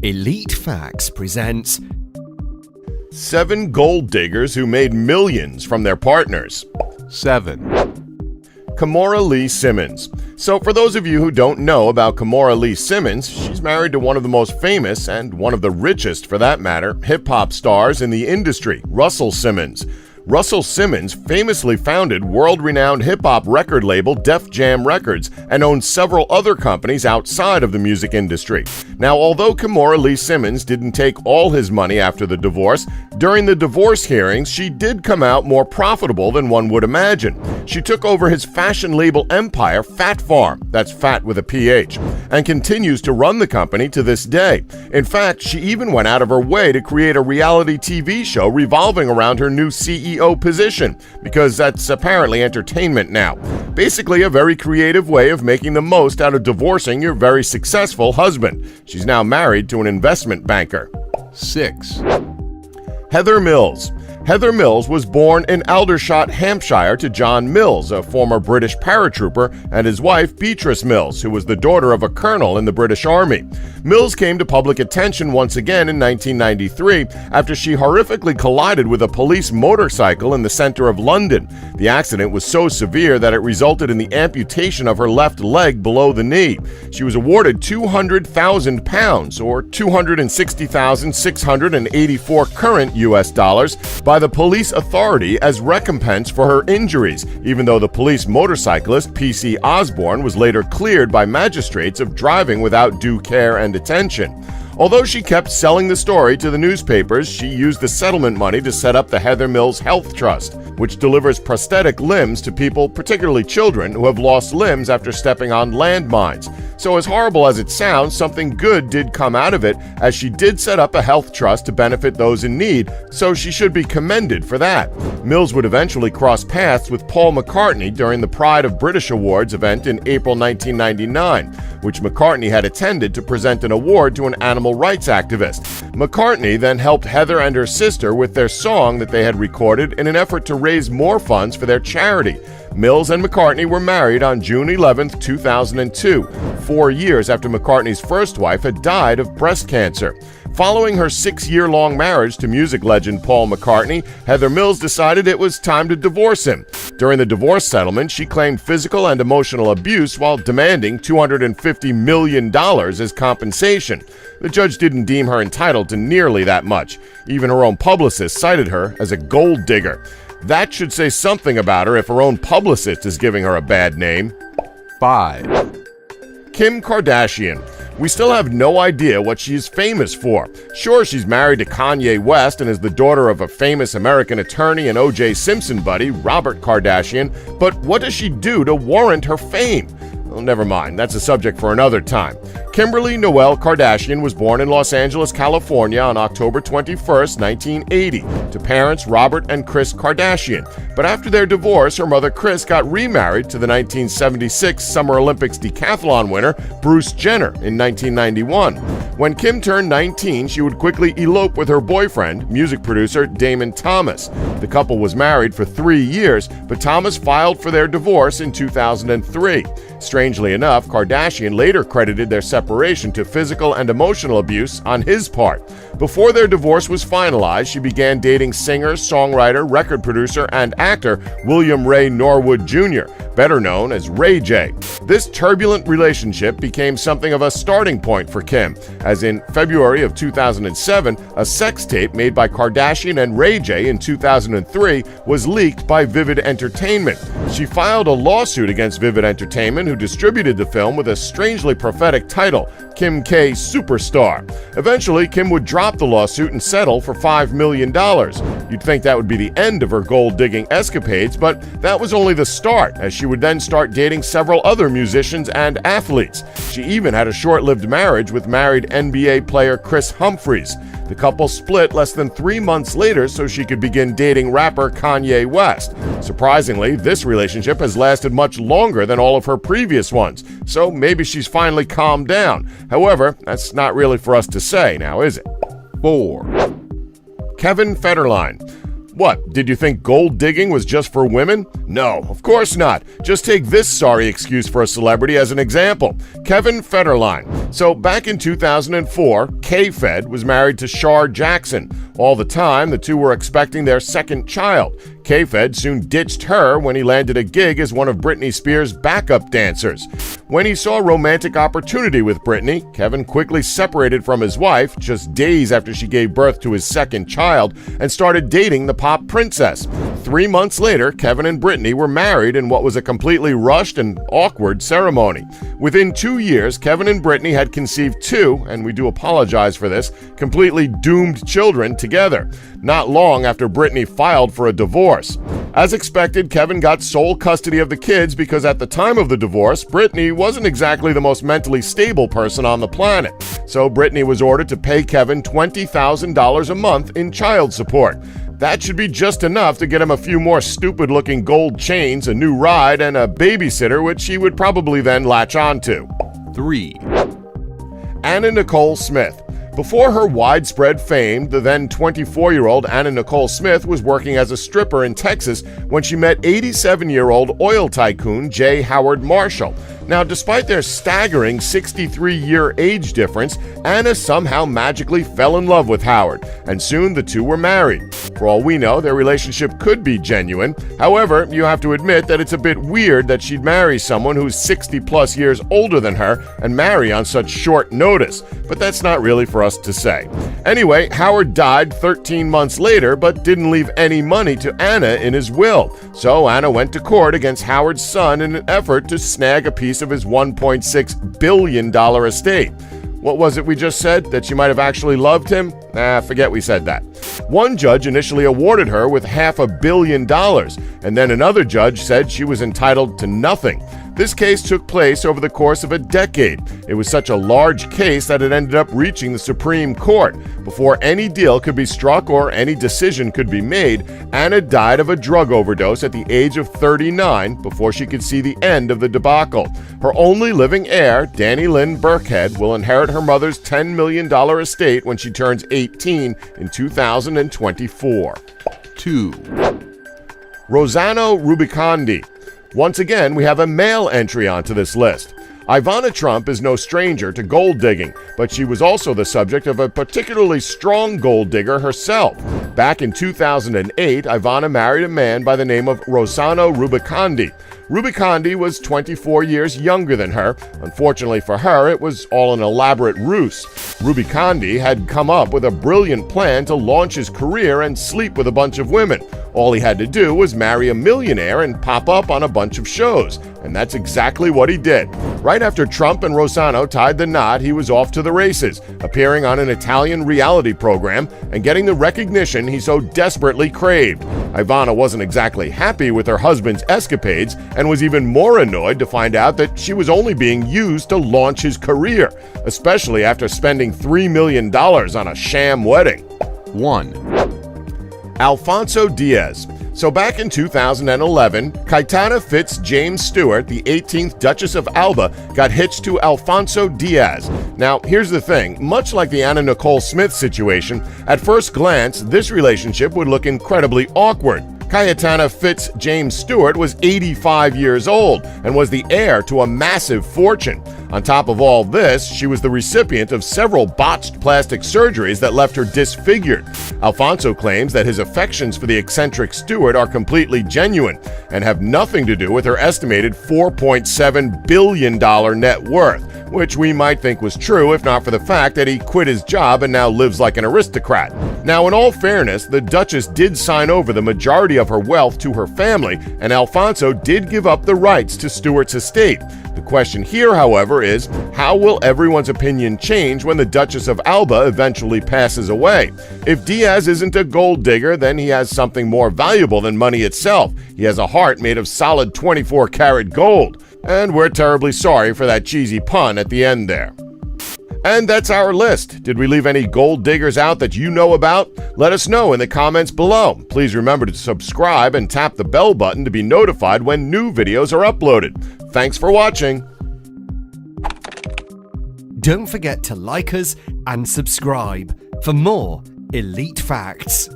Elite Facts presents 7 gold diggers who made millions from their partners. 7. Kimura Lee Simmons. So for those of you who don't know about Kimura Lee Simmons, she's married to one of the most famous, and one of the richest for that matter, hip-hop stars in the industry, Russell Simmons. Russell Simmons famously founded world-renowned hip-hop record label Def Jam Records and owns several other companies outside of the music industry. Now, although Kimura Lee Simmons didn't take all his money after the divorce, during the divorce hearings, she did come out more profitable than one would imagine. She took over his fashion label empire, Fat Farm, that's fat with a PH, and continues to run the company to this day. In fact, she even went out of her way to create a reality TV show revolving around her new CEO position, because that's apparently entertainment now. Basically, a very creative way of making the most out of divorcing your very successful husband. She's now married to an investment banker. 6. Heather Mills. Heather Mills was born in Aldershot, Hampshire to John Mills, a former British paratrooper, and his wife Beatrice Mills, who was the daughter of a colonel in the British Army. Mills came to public attention once again in 1993 after she horrifically collided with a police motorcycle in the center of London. The accident was so severe that it resulted in the amputation of her left leg below the knee. She was awarded £200,000, or $260,684 current US dollars, by the police authority as recompense for her injuries, even though the police motorcyclist PC Osborne was later cleared by magistrates of driving without due care and attention. Although she kept selling the story to the newspapers, she used the settlement money to set up the Heather Mills Health Trust, which delivers prosthetic limbs to people, particularly children, who have lost limbs after stepping on landmines. So as horrible as it sounds, something good did come out of it, as she did set up a health trust to benefit those in need, so she should be commended for that. Mills would eventually cross paths with Paul McCartney during the Pride of British Awards event in April 1999, which McCartney had attended to present an award to an animal rights activist. McCartney then helped Heather and her sister with their song that they had recorded in an effort to raise more funds for their charity. Mills and McCartney were married on June 11, 2002, 4 years after McCartney's first wife had died of breast cancer. Following her 6-year-long marriage to music legend Paul McCartney, Heather Mills decided it was time to divorce him. During the divorce settlement, she claimed physical and emotional abuse while demanding $250 million as compensation. The judge didn't deem her entitled to nearly that much. Even her own publicist cited her as a gold digger. That should say something about her if her own publicist is giving her a bad name. 5. Kim Kardashian. We still have no idea what she is famous for. Sure, she's married to Kanye West and is the daughter of a famous American attorney and O.J. Simpson buddy, Robert Kardashian, but what does she do to warrant her fame? Well, never mind, that's a subject for another time. Kimberly Noel Kardashian was born in Los Angeles, California on October 21, 1980, to parents Robert and Kris Kardashian. But after their divorce, her mother Kris got remarried to the 1976 Summer Olympics decathlon winner Bruce Jenner in 1991. When Kim turned 19, she would quickly elope with her boyfriend, music producer Damon Thomas. The couple was married for 3 years, but Thomas filed for their divorce in 2003. Strangely enough, Kardashian later credited their separation to physical and emotional abuse on his part. Before their divorce was finalized, she began dating singer, songwriter, record producer, and actor William Ray Norwood Jr., better known as Ray J. This turbulent relationship became something of a starting point for Kim, as in February of 2007, a sex tape made by Kardashian and Ray J in 2003 was leaked by Vivid Entertainment. She filed a lawsuit against Vivid Entertainment, who distributed the film with a strangely prophetic title, Kim K Superstar. Eventually, Kim would drop the lawsuit and settle for $5 million. You'd think that would be the end of her gold-digging escapades, but that was only the start, as she would then start dating several other musicians and athletes. She even had a short-lived marriage with married NBA player Kris Humphries. The couple split less than 3 months later so she could begin dating rapper Kanye West. Surprisingly, this relationship has lasted much longer than all of her previous ones, so maybe she's finally calmed down. However, that's not really for us to say now, is it? 4. Kevin Federline. What, did you think gold digging was just for women? No, of course not. Just take this sorry excuse for a celebrity as an example. Kevin Federline. So back in 2004, K-Fed was married to Shar Jackson. All the time, the two were expecting their second child. K-Fed soon ditched her when he landed a gig as one of Britney Spears' backup dancers. When he saw a romantic opportunity with Britney, Kevin quickly separated from his wife just days after she gave birth to his second child and started dating the pop princess. 3 months later, Kevin and Britney were married in what was a completely rushed and awkward ceremony. Within 2 years, Kevin and Britney had conceived two, and we do apologize for this, completely doomed children together. Not long after Britney filed for a divorce. As expected, Kevin got sole custody of the kids because at the time of the divorce, Britney wasn't exactly the most mentally stable person on the planet. So Britney was ordered to pay Kevin $20,000 a month in child support. That should be just enough to get him a few more stupid-looking gold chains, a new ride, and a babysitter, which he would probably then latch onto. 3, Anna Nicole Smith. Before her widespread fame, the then 24-year-old Anna Nicole Smith was working as a stripper in Texas when she met 87-year-old oil tycoon J. Howard Marshall. Now, despite their staggering 63-year age difference, Anna somehow magically fell in love with Howard, and soon the two were married. For all we know, their relationship could be genuine. However, you have to admit that it's a bit weird that she'd marry someone who's 60-plus years older than her and marry on such short notice. But that's not really for us to say. Anyway, Howard died 13 months later, but didn't leave any money to Anna in his will. So Anna went to court against Howard's son in an effort to snag a piece of his $1.6 billion estate. What was it we just said? That she might have actually loved him? Forget we said that. One judge initially awarded her with $500 million, and then another judge said she was entitled to nothing. This case took place over the course of a decade. It was such a large case that it ended up reaching the Supreme Court. Before any deal could be struck or any decision could be made, Anna died of a drug overdose at the age of 39 before she could see the end of the debacle. Her only living heir, Danny Lynn Burkhead, will inherit her mother's $10 million estate when she turns 18 in 2024. 2, Rossano Rubicondi. Once again, we have a male entry onto this list. Ivana Trump is no stranger to gold digging, but she was also the subject of a particularly strong gold digger herself. Back in 2008, Ivana married a man by the name of Rossano Rubicondi. Rubicondi was 24 years younger than her. Unfortunately for her, it was all an elaborate ruse. Rubicondi had come up with a brilliant plan to launch his career and sleep with a bunch of women. All he had to do was marry a millionaire and pop up on a bunch of shows. And that's exactly what he did. Right after Trump and Rossano tied the knot, he was off to the races, appearing on an Italian reality program and getting the recognition he so desperately craved. Ivana wasn't exactly happy with her husband's escapades and was even more annoyed to find out that she was only being used to launch his career, especially after spending $3 million on a sham wedding. 1, Alfonso Diaz. So back in 2011, Cayetana Fitz-James Stewart, the 18th Duchess of Alba, got hitched to Alfonso Diaz. Now, here's the thing. Much like the Anna Nicole Smith situation, at first glance, this relationship would look incredibly awkward. Cayetana Fitz-James Stewart was 85 years old and was the heir to a massive fortune. On top of all this, she was the recipient of several botched plastic surgeries that left her disfigured. Alfonso claims that his affections for the eccentric Stewart are completely genuine and have nothing to do with her estimated $4.7 billion net worth, which we might think was true if not for the fact that he quit his job and now lives like an aristocrat. Now, in all fairness, the Duchess did sign over the majority of her wealth to her family, and Alfonso did give up the rights to Stewart's estate. The question here, however, is how will everyone's opinion change when the Duchess of Alba eventually passes away? If Diaz isn't a gold digger, then he has something more valuable than money itself. He has a heart made of solid 24-karat gold. And we're terribly sorry for that cheesy pun at the end there. And that's our list. Did we leave any gold diggers out that you know about? Let us know in the comments below. Please remember to subscribe and tap the bell button to be notified when new videos are uploaded. Thanks for watching. Don't forget to like us and subscribe for more elite facts.